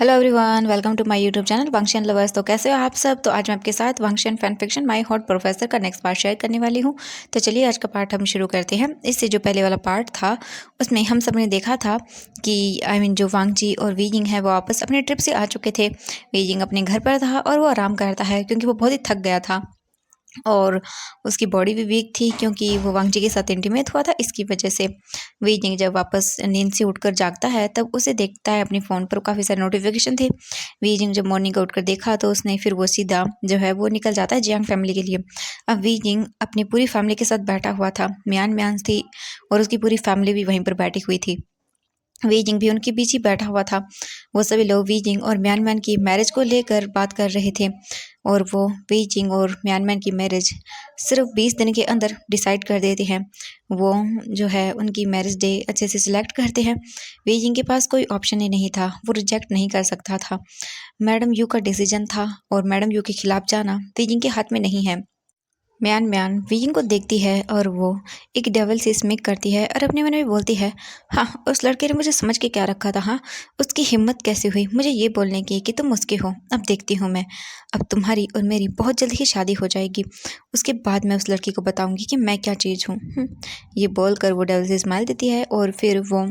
Hello everyone, welcome to my YouTube channel Vanshian lovers. तो कैसे हो आप सब। तो आज मैं आपके साथ Vanshian fan fiction my hot professor का नेक्स्ट पार्ट शेयर करने वाली हूँ। तो चलिए आज का पार्ट हम शुरू करते हैं। इससे जो पहले वाला पार्ट था उसमें हम सब ने देखा था कि जो वांग जी और वी जिंग है वो वापस अपने ट्रिप से आ चुके थे। वी जिंग अपने घर पर था और वो आराम करता है क्योंकि वो बहुत ही थक गया था और उसकी बॉडी भी वीक थी क्योंकि वो वांग जी के साथ इंटीमेट हुआ था। इसकी वजह से वी जिंग जब वापस नींद से उठकर जागता है तब उसे देखता है अपने फ़ोन पर काफ़ी सारे नोटिफिकेशन थे। वी जिंग जब मॉर्निंग का उठकर देखा तो उसने फिर वो सीधा जो है वो निकल जाता है जियांग फैमिली के लिए। अब वी जिंग अपनी पूरी फैमिली के साथ बैठा हुआ था। म्यान म्यान थी और उसकी पूरी फैमिली भी वहीं पर बैठी हुई थी। वी जिंग भी उनके बीच ही बैठा हुआ था। वो सभी लोग वी जिंग और म्यान म्यान की मैरिज को लेकर बात कर रहे थे और वो वी जिंग और म्यान म्यान की मैरिज सिर्फ 20 दिन के अंदर डिसाइड कर देते हैं। वो जो है उनकी मैरिज डे अच्छे से सिलेक्ट करते हैं। वी जिंग के पास कोई ऑप्शन ही नहीं था, वो रिजेक्ट नहीं कर सकता था। मैडम यू का डिसीजन था और मैडम यू के खिलाफ जाना वी जिंग के हाथ में नहीं है। म्यान म्यान वीइंग को देखती है और वो एक डेविल से स्मिक करती है और अपने मन में बोलती है, हाँ उस लड़के ने मुझे समझ के क्या रखा था। हाँ उसकी हिम्मत कैसे हुई मुझे ये बोलने की कि तुम उसके हो। अब देखती हूँ मैं, अब तुम्हारी और मेरी बहुत जल्दी ही शादी हो जाएगी। उसके बाद मैं उस लड़की को बताऊंगी कि मैं क्या चीज़ हूँ। ये बोलकर वो डेविल से स्माइल देती है और फिर वो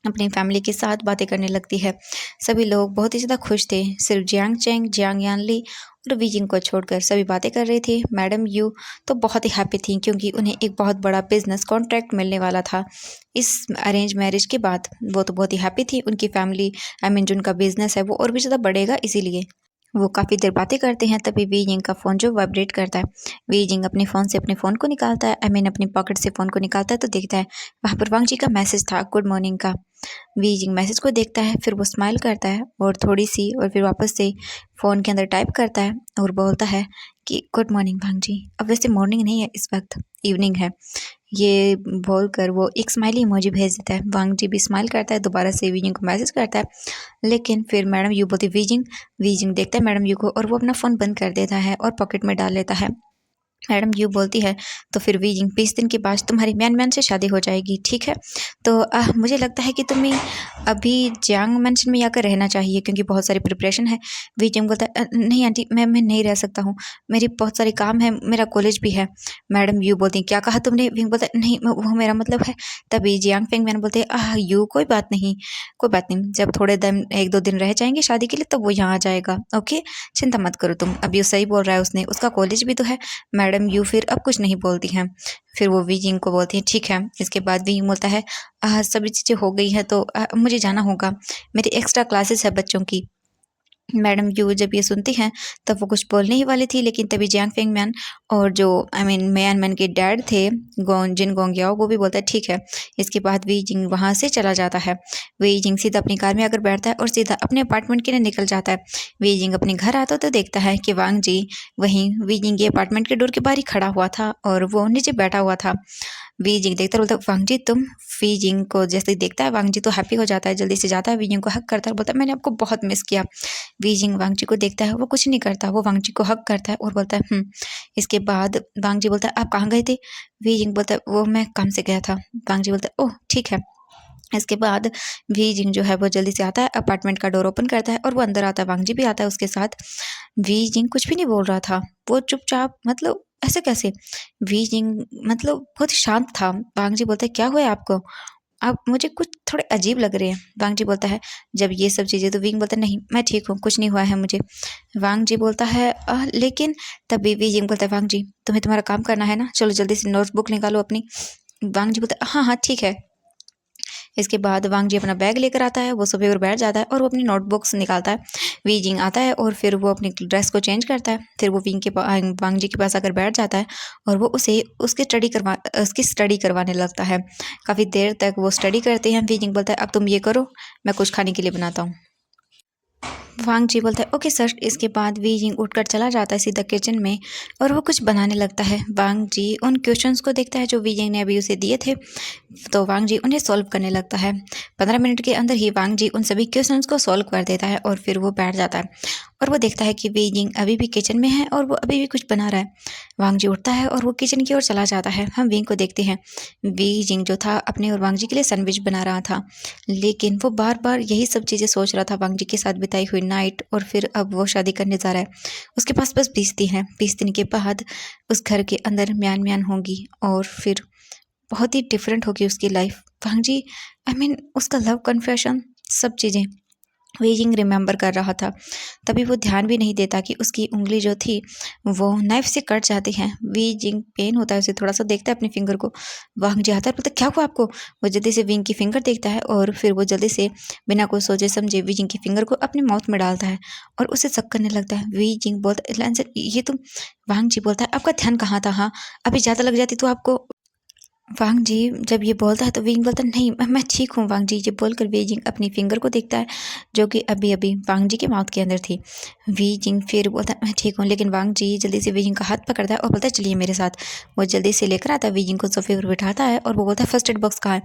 अपनी फैमिली के साथ बातें करने लगती है। सभी लोग बहुत ही ज़्यादा खुश थे। सिर्फ जियांग चैंग, जियांग यानली और वीजिंग को छोड़कर सभी बातें कर रहे थे। मैडम यू तो बहुत ही हैप्पी थी क्योंकि उन्हें एक बहुत बड़ा बिजनेस कॉन्ट्रैक्ट मिलने वाला था इस अरेंज मैरिज के बाद। वो तो बहुत ही हैप्पी थी। उनकी फैमिली जो उनका बिजनेस है वो और भी ज़्यादा बढ़ेगा, इसीलिए वो काफ़ी देर बातें करते हैं। तभी वी जिंग का फ़ोन जो वाइब्रेट करता है। वी जिंग अपने फ़ोन से अपने फ़ोन को निकालता है, अपनी पॉकेट से फ़ोन को निकालता है तो देखता है वहाँ पर वांग जी का मैसेज था, गुड मॉर्निंग का। वी जिंग मैसेज को देखता है, फिर वो स्माइल करता है और थोड़ी सी और फिर वापस से फ़ोन के अंदर टाइप करता है और बोलता है कि गुड मॉर्निंग वांग जी। अब वैसे मॉर्निंग नहीं है, इस वक्त इवनिंग है। ये बोलकर वो एक स्माइली इमोजी भेज देता है। वांग जी भी स्माइल करता है, दोबारा से वी जिंग को मैसेज करता है। लेकिन फिर मैडम यू बोलती वी जिंग देखता है मैडम यू को और वो अपना फ़ोन बंद कर देता है और पॉकेट में डाल लेता है। मैडम यू बोलती है, तो फिर वी जिंग 20 दिन के बाद तुम्हारी म्यान म्यान से शादी हो जाएगी, ठीक है। तो मुझे लगता है कि तुम्हें अभी जियांग मैंशन में आकर रहना चाहिए क्योंकि बहुत सारी प्रिपरेशन है। वी जिंग बोलता है, नहीं आंटी मैं नहीं रह सकता हूँ, मेरी बहुत सारी काम है, मेरा कॉलेज भी है। मैडम यू बोलती क्या कहा तुमने। विंग बोलता है, नहीं वो मेरा मतलब है। तभी जियांग फेंग मैन बोलते हैं, यू कोई बात नहीं, कोई बात नहीं, जब थोड़े दिन 1-2 दिन रह जाएंगे शादी के लिए तब वो यहाँ आ जाएगा, ओके। चिंता मत करो तुम। अब ये सही बोल रहा है, उसने उसका कॉलेज भी तो है। मैडम यू फिर अब कुछ नहीं बोलती हैं। फिर वो वी जिंग को बोलती है ठीक है। इसके बाद वी जिंग बोलता है, सभी चीज़ें हो गई हैं तो मुझे जाना होगा, मेरी एक्स्ट्रा क्लासेस है बच्चों की। मैडम यू जब ये सुनती हैं तब वो कुछ बोलने ही वाली थी, लेकिन तभी जियांग फेंग मैन और जो मैन मैन के डैड थे जिन गोंगयाओ, वो भी बोलता है ठीक है। इसके बाद वी जिंग वहाँ से चला जाता है। वी जिंग सीधा अपनी कार में आकर बैठता है और सीधा अपने अपार्टमेंट के लिए निकल जाता है। वी जिंग अपने घर आता तो देखता है कि वांग जी वहीं वी जिंग के अपार्टमेंट के डोर के बाहर ही खड़ा हुआ था और वो नीचे बैठा हुआ था। वी जिंग देखता बोलता वांग जी तुम। वी जिंग को जैसे ही देखता है वांग जी तो हैप्पी हो जाता है, जल्दी से जाता है वी जिंग को हक करता है, बोलता है मैंने आपको बहुत मिस किया। वी जिंग वांग जी को देखता है, वो कुछ नहीं करता, वो वांग जी को हक करता है और बोलता है इसके बाद वांग जी बोलता है आप कहाँ गए थे। वी जिंग बोलता है वो मैं काम से गया था। वांग जी बोलता है ओह ठीक है। इसके बाद वी जिंग जो है वो जल्दी से आता है, अपार्टमेंट का डोर ओपन करता है और वो अंदर आता है। वांग जी भी आता है उसके साथ। वी जिंग कुछ भी नहीं बोल रहा था, वो चुपचाप, मतलब ऐसे कैसे। वी जिंग बहुत शांत था। वांग जी बोलता है क्या हुआ है आपको, आप मुझे कुछ थोड़े अजीब लग रहे हैं। वांग जी बोलता है जब ये सब चीज़ें, तो विंग बोलता है नहीं मैं ठीक हूँ, कुछ नहीं हुआ है मुझे। वांग जी बोलता है लेकिन तभी वी जिंग बोलता है वांग जी तुम्हें तुम्हारा काम करना है ना, चलो जल्दी से नोटबुक निकालो अपनी। वांग जी बोलता है हाँ हाँ ठीक है। इसके बाद वांग जी अपना बैग लेकर आता है, वो सोफे पर बैठ जाता है और वो अपनी नोटबुक्स निकालता है। वी जिंग आता है और फिर वो अपनी ड्रेस को चेंज करता है। फिर वो वांग जी के पास आकर बैठ जाता है और वो उसे उसकी स्टडी करवाने लगता है। काफ़ी देर तक वो स्टडी करते हैं। वी जिंग बोलता है अब तुम ये करो, मैं कुछ खाने के लिए बनाता हूँ। वांग जी बोलता है ओके सर। इसके बाद वी जिंग उठकर चला जाता है सीधा किचन में और वो कुछ बनाने लगता है। वांग जी उन क्वेश्चंस को देखता है जो वी जिंग ने अभी उसे दिए थे, तो वांग जी उन्हें सॉल्व करने लगता है। 15 मिनट के अंदर ही वांग जी उन सभी क्वेश्चंस को सॉल्व कर देता है और फिर वो बैठ जाता है और वो देखता है कि वी जिंग अभी भी किचन में है और वो अभी भी कुछ बना रहा है। वांग जी उठता है और वो किचन की ओर चला जाता है। हम विंग को देखते हैं। वी जिंग जो था अपने और वांग जी के लिए सैंडविच बना रहा था, लेकिन वो बार बार यही सब चीज़ें सोच रहा था वांग जी के साथ बिताई हुई नाइट, और फिर अब वो शादी करने जा रहा है। उसके पास बस 20 दिन है। 20 दिन के बाद उस घर के अंदर म्यान म्यान होगी और फिर बहुत ही डिफरेंट होगी उसकी life. Wang ji I mean उसका लव कन्फेशन सब चीज़ें वी जिंग रिमेंबर कर रहा था। तभी वो ध्यान भी नहीं देता कि उसकी उंगली जो थी वो नाइफ से कट जाती है। वी जिंग पेन होता है उसे, थोड़ा सा देखता है अपनी फिंगर को। वांग जी आता है, बोलता क्या हुआ आपको। वो जल्दी से विंग की फिंगर देखता है और फिर वो जल्दी से बिना कुछ सोचे समझे वी जिंग की फिंगर को अपने माउथ में डालता है और उसे सक करने लगता है। वी जिंग बोलता है ये तुम। वांग जी बोलता है आपका ध्यान कहाँ था, हाँ अभी ज़्यादा लग जाती तो आपको। वांग जी जब ये बोलता है तो विंग बोलता है नहीं मैं ठीक हूँ। वांग जी ये बोलकर वी जिंग अपनी फिंगर को देखता है जो कि अभी अभी वांग जी के माउथ के अंदर थी। वी जिंग फिर बोलता है मैं ठीक हूँ, लेकिन वांग जी जल्दी से वी जिंग का हाथ पकड़ता है और बोलता है चलिए मेरे साथ। वो जल्दी से लेकर आता है, वी जिंग को सोफे पर बिठाता है और वो बोलता है फर्स्ट एड बॉक्स कहाँ है।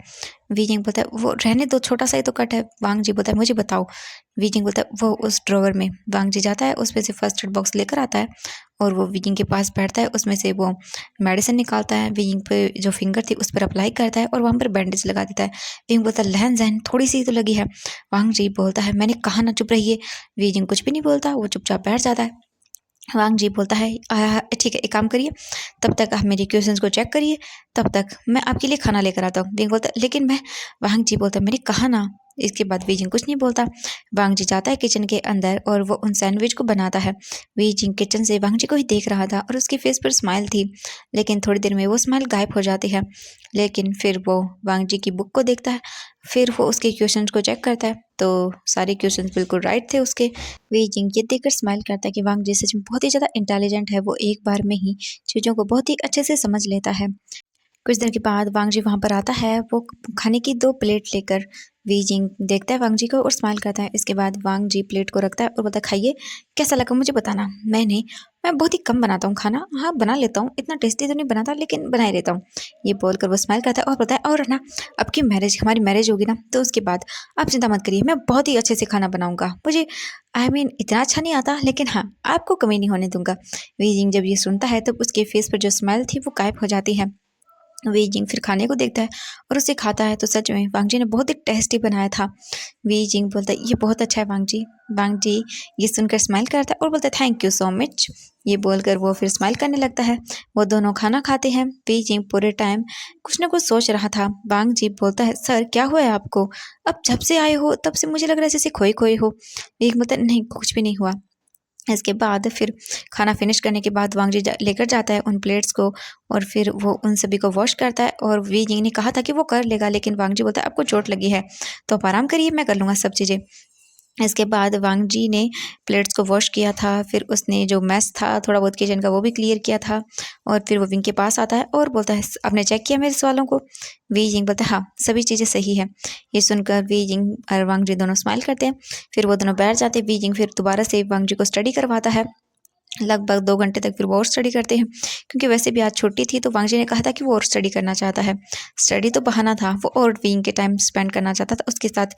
वी जिंग बोलता है वो रहने दो, छोटा सा ही तो कट है। वांग जी बोलता है मुझे बताओ। वी जिंग बोलता है वो उस ड्रॉवर में। वांग जी जाता है उसमें से फर्स्ट एड बॉक्स लेकर आता है और वो वी जिंग के पास बैठता है, उसमें से वो मेडिसिन निकालता है, विंग पे जो फिंगर थी उस पर अप्लाई करता है और वहाँ पर बैंडेज लगा देता है। विंग बोलता है लहन जहन थोड़ी सी तो लगी है। वांग जी बोलता है मैंने कहा ना चुप रहिए। विंग कुछ भी नहीं बोलता, वो चुपचाप बैठ जाता है। वांग जी बोलता है ठीक है एक काम करिए, तब तक आप मेरी क्वेश्चंस को चेक करिए, तब तक मैं आपके लिए खाना लेकर आता हूँ। विंग बोलता है लेकिन मैं। वांग जी बोलता है मैंने कहा ना। इसके बाद वीजिंग कुछ नहीं बोलता। वांग जी जाता है किचन के अंदर और वो उन सैंडविच को बनाता है। वीजिंग किचन से वांग जी को ही देख रहा था और उसके फेस पर स्माइल थी, लेकिन थोड़ी देर में वो स्माइल गायब हो जाती है। लेकिन फिर वो वांग जी की बुक को देखता है, फिर वो उसके क्वेश्चंस को चेक करता है तो सारे क्वेश्चंस बिल्कुल राइट थे उसके। वे जिंग ये देखकर स्माइल करता है कि वांग जी सच में बहुत ही ज़्यादा इंटेलिजेंट है, वो एक बार में ही चीज़ों को बहुत ही अच्छे से समझ लेता है। कुछ देर के बाद वांग जी वहाँ पर आता है, वो खाने की 2 प्लेट लेकर। वी जिंग देखता है वांग जी को और स्माइल करता है। इसके बाद वांग जी प्लेट को रखता है और बोलता है खाइए, कैसा लगा मुझे बताना। मैं बहुत ही कम बनाता हूँ खाना, हाँ बना लेता हूँ, इतना टेस्टी तो नहीं बनाता लेकिन बना ही लेता हूँ। ये बोलकर वो स्माइल करता है और बोलता है और ना अब की हमारी मैरिज होगी ना तो उसके बाद आप चिंता मत करिए, मैं बहुत ही अच्छे से खाना बनाऊंगा। मुझे इतना अच्छा नहीं आता लेकिन हाँ आपको कमी नहीं होने दूंगा। वी जिंग जब ये सुनता है तब उसके फेस पर जो स्माइल थी वो गायब हो जाती है। वी जिंग फिर खाने को देखता है और उसे खाता है तो सच में वांग जी ने बहुत ही टेस्टी बनाया था। वी जिंग बोलता है ये बहुत अच्छा है वांग जी। वांग जी ये सुनकर स्माइल करता है और बोलता है थैंक यू सो मच। ये बोलकर वो फिर स्माइल करने लगता है। वो दोनों खाना खाते हैं। वी जिंग पूरे टाइम कुछ ना कुछ सोच रहा था। वांग जी बोलता है सर क्या हुआ है आपको, अब जब से आए हो तब से मुझे लग रहा है जैसे खोए खोए हो। वी बोलता है नहीं कुछ भी नहीं हुआ। इसके बाद फिर खाना फिनिश करने के बाद वांग जी लेकर जाता है उन प्लेट्स को और फिर वो उन सभी को वॉश करता है। और वी जिंग ने कहा था कि वो कर लेगा, लेकिन वांग जी बोलता है आपको चोट लगी है तो आप आराम करिए, मैं कर लूँगा सब चीज़ें। इसके बाद वांग जी ने प्लेट्स को वॉश किया था, फिर उसने जो मैस था थोड़ा बहुत किचन का वो भी क्लियर किया था। और फिर वो विंग के पास आता है और बोलता है आपने चेक किया मेरे सवालों को। वी जिंग बोलता है हाँ सभी चीज़ें सही है। ये सुनकर वी जिंग और वांग जी दोनों स्माइल करते हैं। फिर वो दोनों बैठ जाते हैं। वी जिंग फिर दोबारा से वांग जी को स्टडी करवाता है लगभग 2 घंटे तक। फिर वो और स्टडी करते हैं क्योंकि वैसे भी आज छुट्टी थी तो वांग जी ने कहा था कि वो और स्टडी करना चाहता है। स्टडी तो बहाना था, वो और विंग के टाइम स्पेंड करना चाहता था उसके साथ।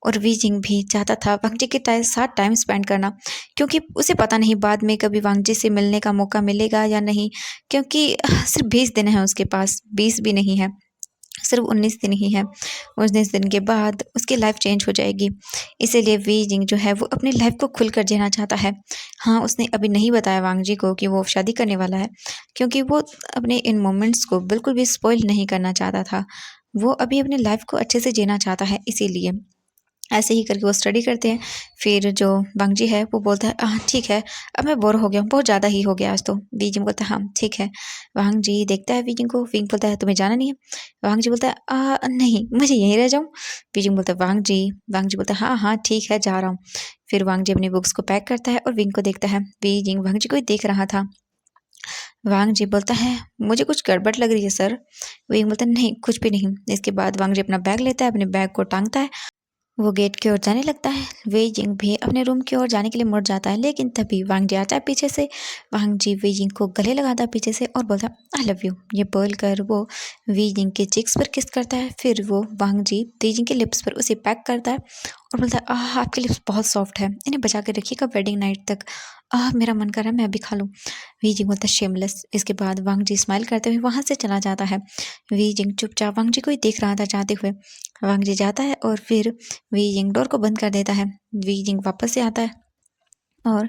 और वी जिंग भी चाहता था वांग जी के साथ टाइम स्पेंड करना, क्योंकि उसे पता नहीं बाद में कभी वांग जी से मिलने का मौका मिलेगा या नहीं, क्योंकि सिर्फ 20 दिन है उसके पास, 20 भी नहीं है, सिर्फ 19 दिन ही है। 19 दिन के बाद उसकी लाइफ चेंज हो जाएगी। इसीलिए वी जिंग जो है वो अपनी लाइफ को खुलकर जीना चाहता है। हाँ उसने अभी नहीं बताया वांग जी को कि वो शादी करने वाला है, क्योंकि वो अपने इन मोमेंट्स को बिल्कुल भी स्पॉइल नहीं करना चाहता था। वो अभी अपनी लाइफ को अच्छे से जीना चाहता है, इसीलिए ऐसे ही करके वो स्टडी करते हैं। फिर जो वांग जी है वो बोलता है ठीक है अब मैं बोर हो गया हूँ, बहुत ज़्यादा ही हो गया आज तो। वी जिंग बोलता है हाँ ठीक है। वांग जी देखता है वी जिंग को। विंग बोलता है तुम्हें जाना नहीं है। वांग जी बोलता है नहीं मुझे यहीं रह जाऊँ। वी जिंग बोलता है वांग जी बोलता है हाँ हाँ ठीक है जा रहा हूँ। फिर वांग जी अपनी बुक्स को पैक करता है और विंग को देखता है। वी जिंग वांग जी को ही देख रहा था। वांग जी बोलता है मुझे कुछ गड़बड़ लग रही है सर। विंग बोलता है नहीं कुछ भी नहीं। इसके बाद वांग जी अपना बैग लेता है, अपने बैग को टांगता है वो गेट की ओर जाने लगता है। वे जिंग भी अपने रूम की ओर जाने के लिए मुड़ जाता है, लेकिन तभी वांग जी आता है पीछे से। वांग जी वे जिंग को गले लगाता है पीछे से और बोलता है आई लव यू। ये बोलकर वो वे जिंग के चिक्स पर किस करता है। फिर वो वांग जी वे जिंग के लिप्स पर उसे पैक करता है और बोलता है आह आपके लिप्स बहुत सॉफ्ट है, इन्हें बचा के रखिएगा वेडिंग नाइट तक। आह मेरा मन कर रहा है मैं अभी खा लूँ। वी जिंग बोलता है शेमलेस। इसके बाद वांग जी स्माइल करते हुए वहां से चला जाता है। वी जिंग चुपचाप वांग जी को ही देख रहा था जाते हुए। वांग जी जाता है और फिर वी जिंग डोर को बंद कर देता है। वी जिंग वापस से आता है और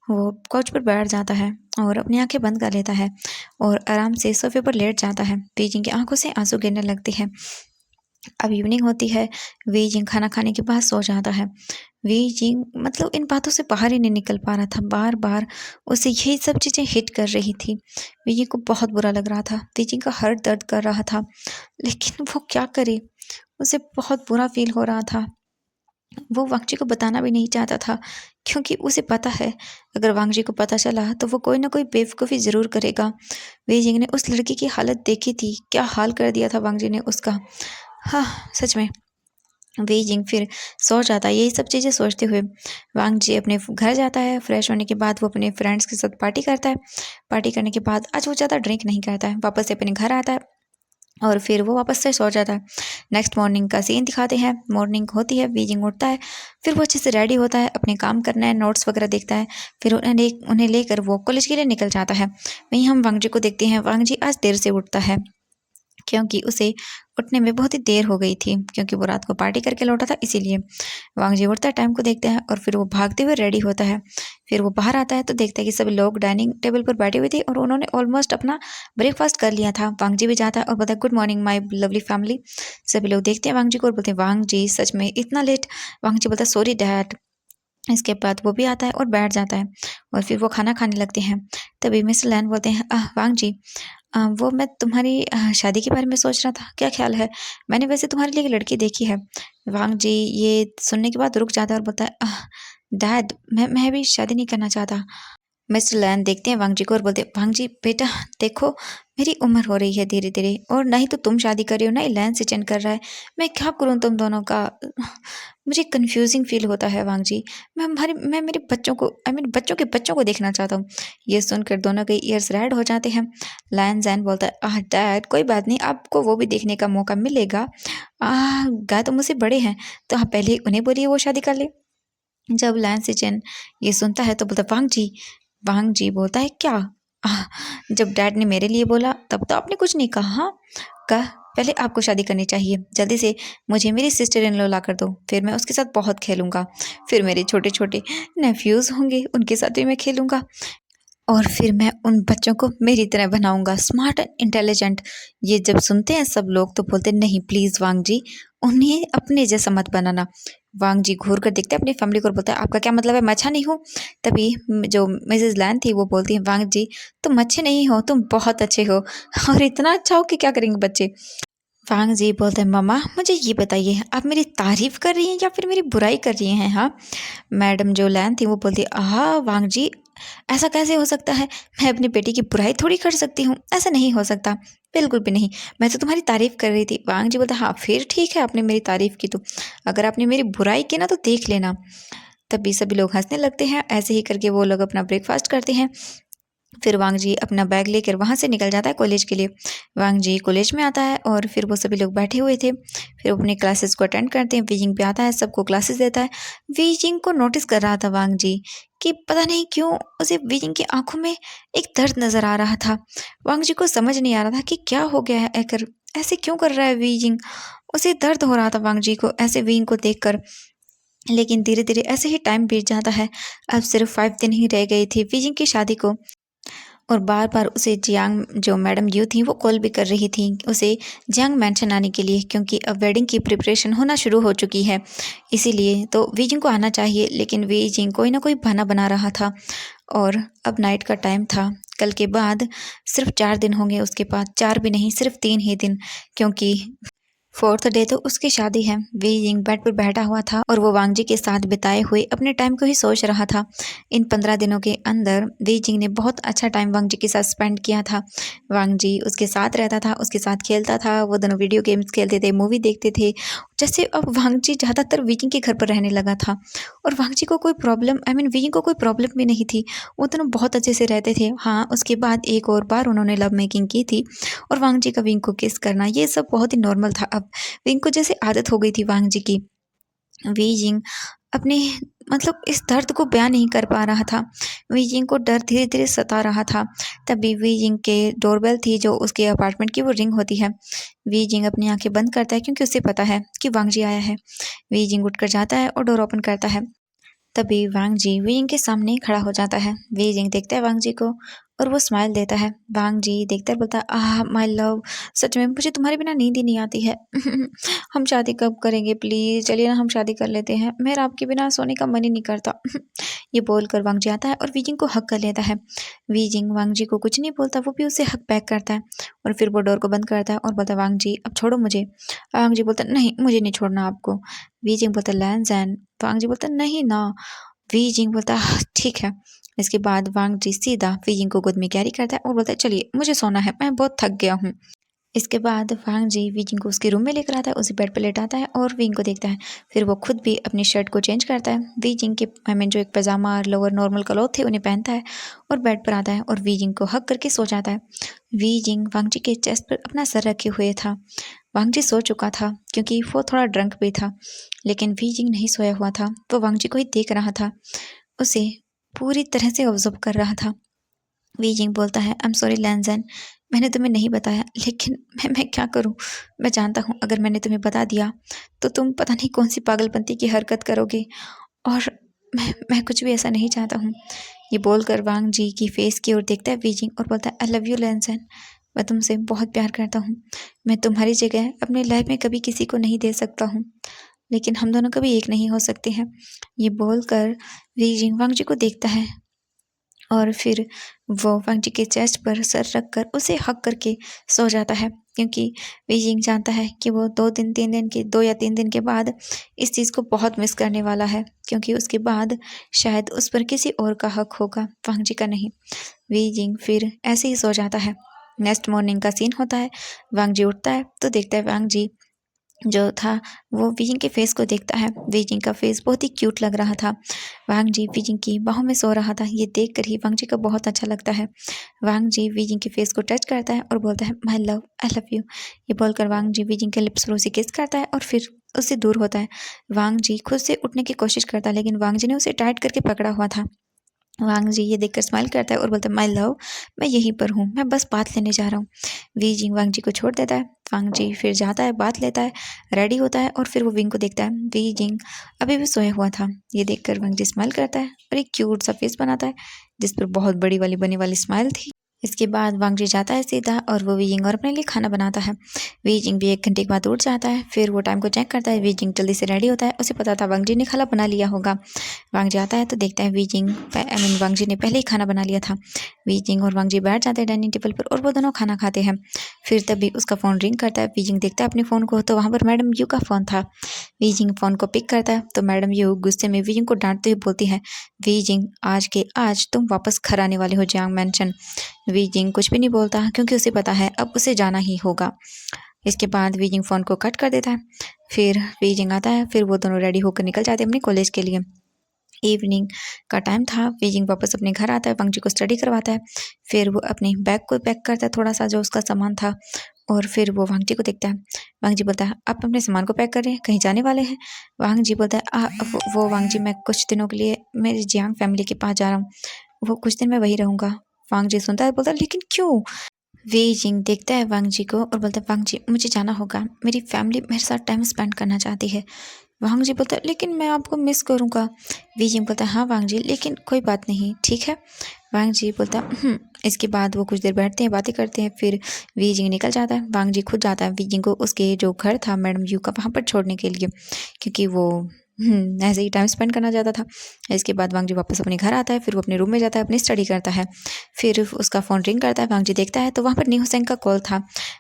वो कोच पर बैठ जाता है और अपनी आंखें बंद कर लेता है और आराम से सोफे पर लेट जाता है। वी जिंग की आंखों से आंसू गिरने लगते हैं। अब इवनिंग होती है। वी जिंग खाना खाने के बाद सो जाता है। वी जिंग मतलब इन बातों से बाहर ही नहीं निकल पा रहा था, बार बार उसे यही सब चीज़ें हिट कर रही थी। वी जिंग को बहुत बुरा लग रहा था, वी जिंग का हर दर्द कर रहा था, लेकिन वो क्या करे, उसे बहुत बुरा फील हो रहा था। वो वांगजी को बताना भी नहीं चाहता था, क्योंकि उसे पता है अगर वांगजी को पता चला तो वो कोई ना कोई बेवकूफ़ी ज़रूर करेगा। वे जिंग ने उस लड़की की हालत देखी थी, क्या हाल कर दिया था वांगजी ने उसका। हाँ सच में। वे जिंग फिर सो जाता है यही सब चीज़ें सोचते हुए। वांग जी अपने घर जाता है। फ्रेश होने के बाद वो अपने फ्रेंड्स के साथ पार्टी करता है। पार्टी करने के बाद आज वो ज़्यादा ड्रिंक नहीं करता है, वापस से अपने घर आता है और फिर वो वापस से सो जाता है। नेक्स्ट मॉर्निंग का सीन दिखाते हैं। मॉर्निंग होती है, बीजिंग उठता है, फिर वो अच्छे से रेडी होता है, अपने काम करना है, नोट्स वगैरह देखता है, फिर उन्हें लेकर वो कॉलेज के लिए निकल जाता है। वहीं हम वांग जी को देखते हैं। वांग जी आज देर से उठता है, क्योंकि उसे उठने में बहुत ही देर हो गई थी, क्योंकि वो रात को पार्टी करके लौटा था इसीलिए। वांग जी उठता है, टाइम को देखता है और फिर वो भागते हुए रेडी होता है। फिर वो बाहर आता है तो देखता है कि सभी लोग डाइनिंग टेबल पर बैठे हुए थे और उन्होंने ऑलमोस्ट अपना ब्रेकफास्ट कर लिया था। वांग जी भी जाता है और बोलता है good morning my lovely family. सभी लोग देखते हैं वांग जी को और बोलते हैं वांग जी सच में इतना लेट। वांग जी बोलता है सॉरी डैड। इसके बाद वो भी आता है और बैठ जाता है और फिर वो खाना खाने लगते हैं। तभी मिस्टर लैन बोलते हैं वांग जी, वो मैं तुम्हारी शादी के बारे में सोच रहा था, क्या ख्याल है? मैंने वैसे तुम्हारे लिए एक लड़की देखी है। वांग जी ये सुनने के बाद रुक जाता है और बोलता है डैड मैं अभी शादी नहीं करना चाहता। मिस्टर लैन देखते हैं वांग जी को और बोलते हैं वांग जी बेटा देखो, मेरी उम्र हो रही है धीरे धीरे, और ना ही तो तुम शादी कर रही हो ना ही लैन से चेंज कर रहा है। मैं क्या करूं तुम दोनों का? मुझे कंफ्यूजिंग फील होता है वांग जी। मैं मेरे बच्चों को बच्चों के बच्चों को देखना चाहता हूँ। ये सुनकर दोनों के ईयर्स रेड हो जाते हैं। लैन जैन बोलता है डैड कोई बात नहीं, आपको वो भी देखने का मौका मिलेगा। गाय तो मुझसे बड़े हैं, तो आप पहले उन्हें बोलिए वो शादी कर ले। जब लैन सिचन ये सुनता है तो बोलता वांग जी बोलता है क्या? आह, जब डैड ने मेरे लिए बोला तब तो आपने कुछ नहीं कहा। हाँ? कहा पहले आपको शादी करनी चाहिए, जल्दी से मुझे मेरी सिस्टर इन लॉ ला कर दो, फिर मैं उसके साथ बहुत खेलूंगा, फिर मेरे छोटे छोटे नेफ्यूज होंगे उनके साथ भी मैं खेलूंगा, और फिर मैं उन बच्चों को मेरी तरह बनाऊंगा, स्मार्ट एंड इंटेलिजेंट। ये जब सुनते हैं सब लोग तो बोलते नहीं प्लीज वांग जी, उन्हें अपने जैसा मत बनाना। वांग जी घूर कर देखते हैं अपनी फैमिली को और बोलता है आपका क्या मतलब है, मैं अच्छा नहीं हूँ? तभी जो मिसेज लैन थी वो बोलती है वांग जी तुम अच्छे नहीं हो, तुम बहुत अच्छे हो, और इतना अच्छा हो कि क्या करेंगे बच्चे। वांग जी बोलते हैं मम्मा मुझे ये बताइए आप मेरी तारीफ कर रही हैं या फिर मेरी बुराई कर रही हैं? हाँ। मैडम जो लैन थी वो बोलती वांग जी ऐसा कैसे हो सकता है, मैं अपनी बेटी की बुराई थोड़ी कर सकती हूँ, ऐसा नहीं हो सकता, बिल्कुल भी नहीं, मैं तो तुम्हारी तारीफ कर रही थी। वांग जी बोलते हाँ फिर ठीक है, आपने मेरी तारीफ की तो, अगर आपने मेरी बुराई की ना तो देख लेना। तभी सभी लोग हंसने लगते हैं। ऐसे ही करके वो लोग अपना ब्रेकफास्ट करते हैं। फिर वांग जी अपना बैग लेकर वहाँ से निकल जाता है कॉलेज के लिए। वांग जी कॉलेज में आता है और फिर वो सभी लोग बैठे हुए थे, फिर वो अपने क्लासेस को अटेंड करते हैं। वीजिंग पे आता है, सबको क्लासेस देता है। वीजिंग को नोटिस कर रहा था वांग जी कि पता नहीं क्यों उसे वीजिंग की आंखों में एक दर्द नजर आ रहा था। वांग जी को समझ नहीं आ रहा था कि क्या हो गया है, एकर ऐसे क्यों कर रहा है वीजिंग। उसे दर्द हो रहा था वांग जी को ऐसे वीइंग को देखकर। लेकिन धीरे धीरे ऐसे ही टाइम बीत जाता है। अब सिर्फ 5 दिन ही रह गई थी वीजिंग की शादी को, और बार बार उसे जियांग जो मैडम यू थी वो कॉल भी कर रही थी उसे जियांग मैंशन आने के लिए, क्योंकि अब वेडिंग की प्रिपरेशन होना शुरू हो चुकी है। इसीलिए तो वीजिंग को आना चाहिए, लेकिन वीजिंग कोई ना कोई बहाना बना रहा था। और अब नाइट का टाइम था, कल के बाद सिर्फ 4 दिन होंगे उसके पास, 4 भी नहीं सिर्फ 3 ही दिन, क्योंकि 4th डे तो उसकी शादी है। वी यिंग बेड पर बैठा हुआ था और वो वांग जी के साथ बिताए हुए अपने टाइम को ही सोच रहा था। इन 15 दिनों के अंदर वी जिंग ने बहुत अच्छा टाइम वांग जी के साथ स्पेंड किया था। वांग जी उसके साथ रहता था, उसके साथ खेलता था, वो दोनों वीडियो गेम्स खेलते थे, मूवी देखते थे, जैसे अब वांगजी ज़्यादातर वीजिंग के घर पर रहने लगा था और वांगजी को कोई प्रॉब्लम वीजिंग को कोई प्रॉब्लम भी नहीं थी। वो दोनों बहुत अच्छे से रहते थे। हाँ, उसके बाद एक और बार उन्होंने लव मेकिंग की थी और वांगजी का विंग को किस करना ये सब बहुत ही नॉर्मल था। अब विंग को जैसे आदत हो गई थी वांगजी की। वीजिंग अपने इस दर्द को बयान नहीं कर पा रहा था। वीजिंग को डर धीरे-धीरे सता रहा था। तभी वीजिंग के डोरबेल थी जो उसके अपार्टमेंट की वो रिंग होती है। वीजिंग अपनी आँखें बंद करता है क्योंकि उसे पता है कि वांगजी आया है। वीजिंग उठकर जाता है और डोर ओपन करता है। तभी वांगजी वीजिंग के सामने खड़ा हो जाता है। वीजिंग देखता है वांगजी को और वो स्माइल देता है। वांगजी देखता है बोलता है, आह माय लव, सच में मुझे तुम्हारे बिना नींद ही नहीं आती है। हम शादी कब करेंगे प्लीज, चलिए ना हम शादी कर लेते हैं, मेरा आपके बिना सोने का मन ही नहीं करता। ये बोलकर वांगजी आता है और वीजिंग को हक कर लेता है। वीजिंग वांगजी को कुछ नहीं बोलता, वो भी उसे हक बैक करता है और फिर वो डोर को बंद करता है और बोलता है वांगजी अब छोड़ो मुझे। वांगजी बोलता है नहीं मुझे नहीं छोड़ना आपको। वीजिंग बोलता है लैंज़ैन। वांगजी बोलता है नहीं ना। वीजिंग बोलता है ठीक है। इसके बाद वांगजी सीधा वीजिंग को गोद में कैरी करता है और बोलता है चलिए मुझे सोना है, मैं बहुत थक गया हूँ। इसके बाद वांगजी वीजिंग को उसके रूम में लेकर आता है, उसे बेड पर लेटाता है और वीजिंग को देखता है। फिर वो खुद भी अपनी शर्ट को चेंज करता है। वीजिंग के जो एक पजामा और लोअर नॉर्मल क्लॉथ थे उन्हें पहनता है और बेड पर आता है और वीजिंग को हक करके सो जाता है। वीजिंग वांगजी के चेस्ट पर अपना सर रखे हुए था। वांगजी सो चुका था क्योंकि वो थोड़ा ड्रंक भी था, लेकिन वीजिंग नहीं सोया हुआ था। वो वांगजी को ही देख रहा था, उसे पूरी तरह से ऑब्जर्व कर रहा था। वीजिंग बोलता है आई एम सॉरी लैंज़ैन, मैंने तुम्हें नहीं बताया, लेकिन मैं क्या करूं। मैं जानता हूं अगर मैंने तुम्हें बता दिया तो तुम पता नहीं कौन सी पागलपंती की हरकत करोगे और मैं कुछ भी ऐसा नहीं चाहता हूं। ये बोलकर वांग जी की फेस की ओर देखता है वीजिंग और बोलता है आई लव यू लैंज़ैन, मैं तुमसे बहुत प्यार करता हूँ। मैं तुम्हारी जगह अपनी लाइफ में कभी किसी को नहीं दे सकता हूँ, लेकिन हम दोनों कभी एक नहीं हो सकते हैं। ये बोलकर वीजिंग वांग जी को देखता है और फिर वो वांग जी के चेस्ट पर सर रखकर उसे हग करके सो जाता है, क्योंकि बीजिंग जानता है कि वो 2 या 3 दिन के बाद इस चीज़ को बहुत मिस करने वाला है, क्योंकि उसके बाद शायद उस पर किसी और का हक होगा, वांग जी का नहीं। बीजिंग फिर ऐसे ही सो जाता है। नेक्स्ट मॉर्निंग का सीन होता है। वांग जी उठता है तो देखता है वांग जी जो था वो बीजिंग के फेस को देखता है। बीजिंग का फेस बहुत ही क्यूट लग रहा था। वांग जी बीजिंग की बाहों में सो रहा था। ये देखकर ही वांग जी को बहुत अच्छा लगता है। वांग जी बीजिंग के फेस को टच करता है और बोलता है my love, I love you. ये बोलकर वांग जी बीजिंग के लिप्स पर उसे किस करता है और फिर उससे दूर होता है। वांग जी खुद से उठने की कोशिश करता है, लेकिन वांग जी ने उसे टाइट करके पकड़ा हुआ था। वांग जी ये देखकर स्माइल करता है और बोलता है माय लव, मैं यहीं पर हूँ, मैं बस बात लेने जा रहा हूँ। वीजिंग वांग जी को छोड़ देता है। वांग जी फिर जाता है, बात लेता है, रेडी होता है और फिर वो विंग को देखता है। वीजिंग अभी भी सोया हुआ था। ये देखकर वांग जी स्माइल करता है और एक क्यूट सा फेस बनाता है जिस पर बहुत बड़ी वाली बनी वाली स्माइल थी। इसके बाद वांग जी जाता है सीधा और वो वीजिंग और अपने लिए खाना बनाता है। वीजिंग भी 1 घंटे के बाद उठ जाता है। फिर वो टाइम को चेक करता है। वीजिंग जल्दी से रेडी होता है, उसे पता था वांग जी ने खाना बना लिया होगा। वांग जी आता है तो देखता है वांग जी ने पहले ही खाना बना लिया था। वीजिंग और वांग जी बैठ जाते हैं डाइनिंग टेबल पर और वो दोनों खाना खाते हैं। फिर तभी उसका फ़ोन रिंग करता है। वीजिंग देखता है अपने फ़ोन को तो वहाँ पर मैडम यू का फ़ोन था। वीजिंग फ़ोन को पिक करता है तो मैडम यू गुस्से में वीजिंग को डांटते हुए बोलती है, वीजिंग आज के आज तुम वापस घर आने वाले हो जियांग मैंशन। वीजिंग कुछ भी नहीं बोलता क्योंकि उसे पता है अब उसे जाना ही होगा। इसके बाद वीजिंग फ़ोन को कट कर देता है। फिर वीजिंग आता है, फिर वो दोनों रेडी होकर निकल जाते हैं अपने कॉलेज के लिए। इवनिंग का टाइम था। वीजिंग वापस अपने घर आता है, वांग जी को स्टडी करवाता है। फिर वो अपने बैग को पैक करता है, थोड़ा सा जो उसका सामान था, और फिर वो वांग जी को देखता है। वांग जी बोलता है आप अपने सामान को पैक कर रहे हैं, कहीं जाने वाले हैं। वांग जी बोलता है वो वांग जी मैं कुछ दिनों के लिए मेरी जियांग फैमिली के पास जा रहा हूँ, वो कुछ दिन मैं वहीं रहूँगा। वांग जी सुनता है, बोलता है लेकिन क्यों। वीजिंग देखता है वांग जी को और बोलता है वांग जी मुझे जाना होगा, मेरी फैमिली मेरे साथ टाइम स्पेंड करना चाहती है। वांग जी बोलता है लेकिन मैं आपको मिस करूँगा। वीजिंग बोलता है हाँ वांग जी, लेकिन कोई बात नहीं, ठीक है। वांग जी बोलता है इसके बाद वो कुछ देर बैठते हैं, बातें करते हैं। फिर वीजिंग निकल जाता है। वांग जी खुद जाता है वीजिंग को उसके जो घर था मैडम यू का वहाँ पर छोड़ने के लिए, क्योंकि वो ऐसे ही टाइम स्पेंड करना चाहता था। इसके बाद वांग जी वापस अपने घर आता है। फिर वो अपने रूम में जाता है, अपनी स्टडी करता है। फिर उसका फ़ोन रिंग करता है। वांग जी देखता है तो वहाँ पर नी हुसैन का कॉल था।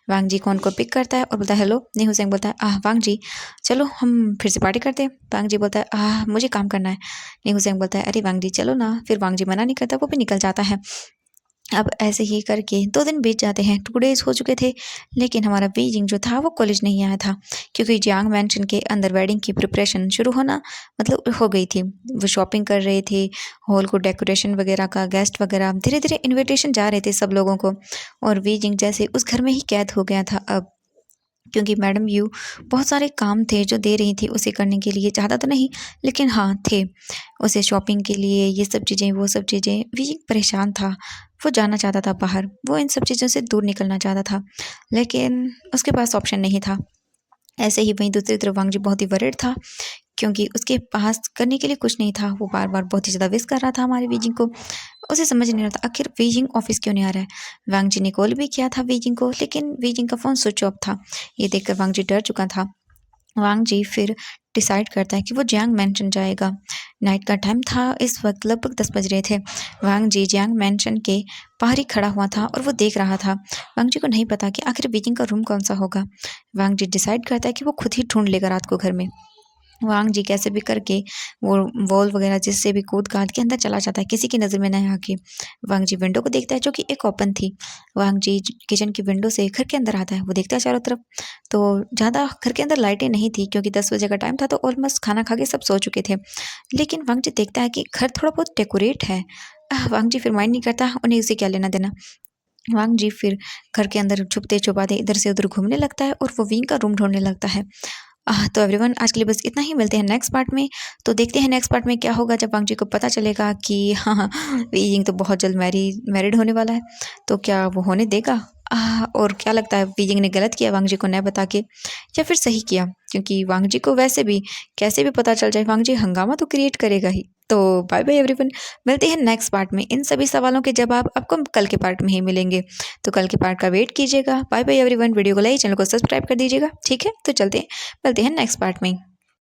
वांग जी फ़ोन को पिक करता है और बोलता है हेलो। नी हुसैन बोलता है वांग जी चलो हम फिर से पार्टी करते हैं। वांग जी बोलता है मुझे काम करना है। नी हुसैन बोलता है अरे वांग जी चलो ना। फिर वांग जी मना नहीं करता, वो भी निकल जाता है। अब ऐसे ही करके 2 दिन बीत जाते हैं, 2 डेज़ हो चुके थे, लेकिन हमारा बीजिंग जो था वो कॉलेज नहीं आया था, क्योंकि जियांग मैंशन के अंदर वेडिंग की प्रिपरेशन शुरू होना मतलब हो गई थी। वो शॉपिंग कर रहे थे, हॉल को डेकोरेशन वगैरह का, गेस्ट वगैरह, धीरे-धीरे इन्विटेशन जा रहे थे सब लोगों को, और बीजिंग जैसे उस घर में ही कैद हो गया था अब। क्योंकि मैडम यू बहुत सारे काम थे जो दे रही थी उसे करने के लिए, ज़्यादा तो नहीं लेकिन हाँ थे, उसे शॉपिंग के लिए ये सब चीज़ें वो सब चीज़ें। वी परेशान था, वो जाना चाहता था बाहर, वो इन सब चीज़ों से दूर निकलना चाहता था, लेकिन उसके पास ऑप्शन नहीं था। ऐसे ही वहीं दूसरी तरफ वांगजी बहुत ही वरिड था, क्योंकि उसके पास करने के लिए कुछ नहीं था। वो बार-बार बहुत ही ज़्यादा विश कर रहा था हमारे बीजिंग को। उसे समझ नहीं आ रहा था आखिर बीजिंग ऑफ़िस क्यों नहीं आ रहा है। वांगजी ने कॉल भी किया था बीजिंग को, लेकिन बीजिंग का फ़ोन स्विच ऑफ था। ये देखकर वांगजी डर चुका था। वांगजी फिर डिसाइड करता है कि वो जियांग मैंशन जाएगा। नाइट का टाइम था, इस वक़्त लगभग 10 बज रहे थे। वांगजी जियांग मैंशन के बाहर ही खड़ा हुआ था और वो देख रहा था। वांगजी को नहीं पता कि आखिर बीजिंग का रूम कौन-सा होगा। वांगजी डिसाइड करता है कि वो खुद ही ढूँढ लेगा रात को घर में। वांगजी कैसे भी करके वो वॉल वगैरह जिससे भी कूद-काद के अंदर चला जाता है, किसी की नज़र में ना आके। वांगजी विंडो को देखता है जो कि एक ओपन थी। वांगजी किचन की विंडो से घर के अंदर आता है, वो देखता है चारों तरफ, तो ज़्यादा घर के अंदर लाइटें नहीं थी, क्योंकि 10 बजे का टाइम था, तो ऑलमोस्ट खाना खा के सब सो चुके थे। लेकिन वांगजी देखता है कि घर थोड़ा बहुत डेकोरेट है। वांगजी फिर माइंड नहीं करता, उन्हें उससे क्या लेना-देना। वांगजी फिर घर के अंदर छुपते-छुपाते इधर से उधर घूमने लगता है और वो विंग का रूम ढूँढने लगता है। तो एवरीवन आज के लिए बस इतना ही, मिलते हैं नेक्स्ट पार्ट में। तो देखते हैं नेक्स्ट पार्ट में क्या होगा जब वांगजी को पता चलेगा कि हाँ, हाँ, बीजिंग तो बहुत जल्द मैरिड होने वाला है। तो क्या वो होने देगा? और क्या लगता है बीजिंग ने गलत किया वांगजी को न बता के, या फिर सही किया? क्योंकि वांगजी को वैसे भी कैसे भी पता चल जाए, वांगजी हंगामा तो क्रिएट करेगा ही। तो बाय बाय एवरीवन, मिलते हैं नेक्स्ट पार्ट में। इन सभी सवालों के जवाब आपको कल के पार्ट में ही मिलेंगे, तो कल के पार्ट का वेट कीजिएगा। बाय बाय एवरीवन, वीडियो को लाइक, चैनल को सब्सक्राइब कर दीजिएगा, ठीक है? तो चलते हैं, मिलते हैं नेक्स्ट पार्ट में।